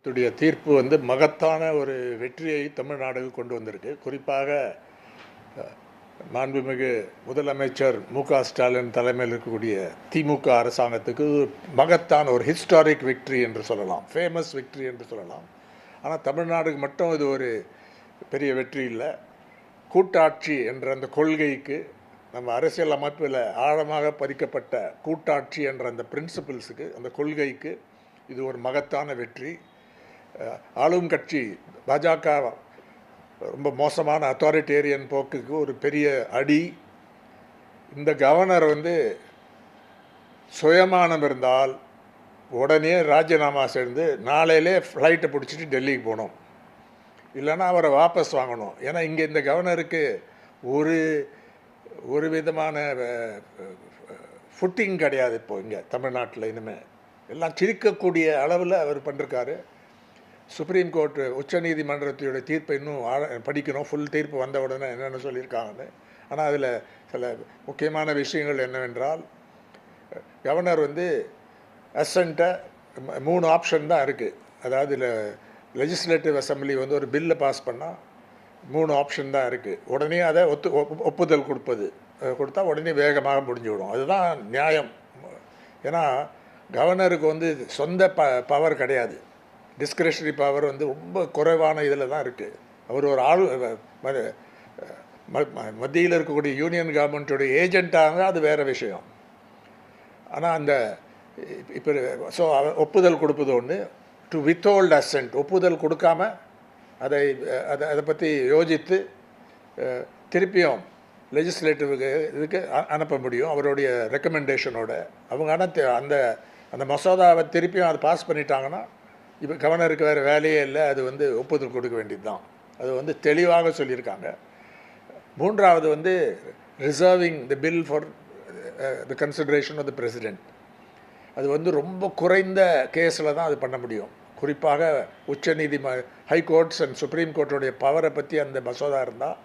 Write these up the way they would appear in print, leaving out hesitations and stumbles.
தீர்ப்பு வந்து மகத்தான ஒரு வெற்றியை தமிழ்நாடு கொண்டு வந்திருக்கு. குறிப்பாக மாண்புமிகு முதலமைச்சர் மு.க. ஸ்டாலின் தலைமையில் இருக்கக்கூடிய திமுக அரசாங்கத்துக்கு மகத்தான ஒரு ஹிஸ்டாரிக் விக்ட்ரி என்று சொல்லலாம், ஃபேமஸ் விக்ட்ரி என்று சொல்லலாம். ஆனால் தமிழ்நாடுக்கு மட்டும் இது ஒரு பெரிய வெற்றி இல்லை. கூட்டாட்சி என்ற அந்த கொள்கைக்கு, நம்ம அரசியல் அமைப்பில் ஆழமாக பதிக்கப்பட்ட கூட்டாட்சி என்ற அந்த பிரின்சிபிள்ஸுக்கு, அந்த கொள்கைக்கு இது ஒரு மகத்தான வெற்றி. ஆளும் கட்சி பாஜக ரொம்ப மோசமான அத்தாரிட்டேரியன் போக்குக்கு ஒரு பெரிய அடி. இந்த கவர்னர் வந்து சுயமானம் இருந்தால் உடனே ராஜினாமா சேர்ந்து நாளையிலே ஃப்ளைட்டை பிடிச்சிட்டு டெல்லிக்கு போகணும், இல்லைன்னா அவரை வாபஸ் வாங்கணும். ஏன்னா இங்கே இந்த கவர்னருக்கு ஒரு விதமான ஃபுட்டிங் கிடையாது. இப்போது இங்கே தமிழ்நாட்டில் இனிமேல் எல்லாம் சிரிக்கக்கூடிய அளவில் அவர் பண்ணிருக்காரு. சுப்ரீம் கோர்ட்டு உச்சநீதிமன்றத்தோட தீர்ப்பை இன்னும் படிக்கணும், ஃபுல் தீர்ப்பு வந்த உடனே என்னென்னு சொல்லியிருக்காங்கன்னு. ஆனால் அதில் சில முக்கியமான விஷயங்கள் என்னவென்றால், கவர்னர் வந்து அசென்ட்டை 3 ஆப்ஷன் தான் இருக்குது. அதாவது லெஜிஸ்லேட்டிவ் அசம்பிளி வந்து ஒரு பில்லை பாஸ் பண்ணால் 3 ஆப்ஷன் தான் இருக்குது. உடனே அதை ஒப்புதல் கொடுத்தா உடனே வேகமாக முடிஞ்சுவிடும். அதுதான் நியாயம். ஏன்னா கவர்னருக்கு வந்து சொந்த பவர் கிடையாது, டிஸ்கிரிஷனரி பவர் வந்து ரொம்ப குறைவான இதில் தான் இருக்குது. அவர் ஒரு மத்தியில் இருக்கக்கூடிய யூனியன் கவர்மெண்ட்டோடைய ஏஜெண்ட்டாக அது வேறு விஷயம். ஆனால் அந்த இப்போ ஒப்புதல் கொடுப்பது ஒன்று, டு வித்ஹோல்ட் அசென்ட், ஒப்புதல் கொடுக்காம அதை பற்றி யோசித்து திருப்பியும் லெஜிஸ்லேட்டிவுக்கு இதுக்கு அனுப்ப முடியும் அவருடைய ரெக்கமெண்டேஷனோட. அவங்க அந்த மசோதாவை திருப்பியும் அதை பாஸ் பண்ணிட்டாங்கன்னா இப்போ கவர்னருக்கு வேறு வேலையே இல்லை, அது வந்து ஒப்புதல் கொடுக்க வேண்டியது தான். அது வந்து தெளிவாக சொல்லியிருக்காங்க. 3வது வந்து reserving the bill for the consideration of the president. அது வந்து ரொம்ப குறைந்த கேஸில் தான் அது பண்ண முடியும். குறிப்பாக ஹைகோர்ட்ஸ் அண்ட் சுப்ரீம் கோர்ட்டுடைய பவரை பற்றி அந்த மசோதா இருந்தால்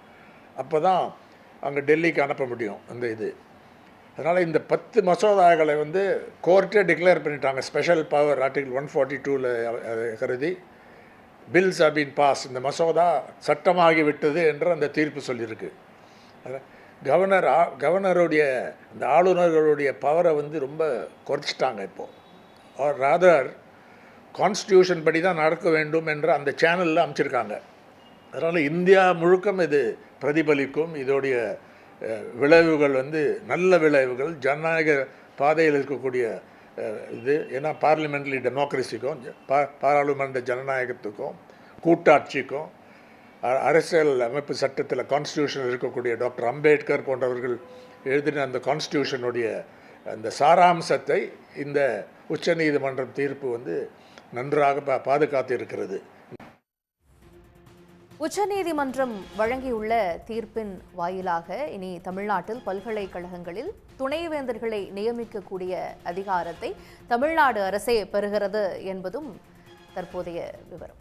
அப்போ தான் அங்கே டெல்லிக்கு அனுப்ப முடியும் அந்த இது. அதனால் இந்த 10 மசோதாக்களை வந்து கோர்ட்டே டிக்ளேர் பண்ணிட்டாங்க ஸ்பெஷல் பவர் ஆர்டிகிள் 142ல் கருதி பில்ஸ் ஹவ் பீன் பாஸ், இந்த மசோதா சட்டமாகிவிட்டது என்று அந்த தீர்ப்பு சொல்லியிருக்கு. கவர்னருடைய இந்த ஆளுநர்களுடைய பவரை வந்து ரொம்ப குறைச்சிட்டாங்க இப்போது. ஆர் ராதர் கான்ஸ்டியூஷன் படி தான் நடக்க வேண்டும் என்ற அந்த சேனலில் அமைச்சிருக்காங்க. அதனால் இந்தியா முழுக்கம் இது பிரதிபலிக்கும். இதோடைய விளைவுகள் வந்து நல்ல விளைவுகள், ஜனநாயக பாதையில் இருக்கக்கூடிய இது. ஏன்னா பார்லிமெண்ட்ரி டெமோக்ரஸிக்கும் பாராளுமன்ற ஜனநாயகத்துக்கும் கூட்டாட்சிக்கும் அரசியல் அமைப்பு சட்டத்தில் கான்ஸ்டியூஷன் இருக்கக்கூடிய டாக்டர் அம்பேத்கர் போன்றவர்கள் எழுதின அந்த கான்ஸ்டியூஷனுடைய அந்த சாராம்சத்தை இந்த உச்சநீதிமன்றம் தீர்ப்பு வந்து நன்றாக பாதுகாத்து இருக்கிறது. உச்சநீதிமன்றம் வழங்கியுள்ள தீர்ப்பின் வாயிலாக இனி தமிழ்நாட்டில் பல்கலைக்கழகங்களில் துணைவேந்தர்களை நியமிக்கக்கூடிய அதிகாரத்தை தமிழ்நாடு அரசே பெறுகிறது என்பதும் தற்போதைய விவரம்.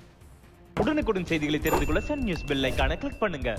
உடனுக்குடன் செய்திகளை தெரிந்து கொள்ள சன் நியூஸ் பெல் ஐகானை கிளிக் பண்ணுங்க.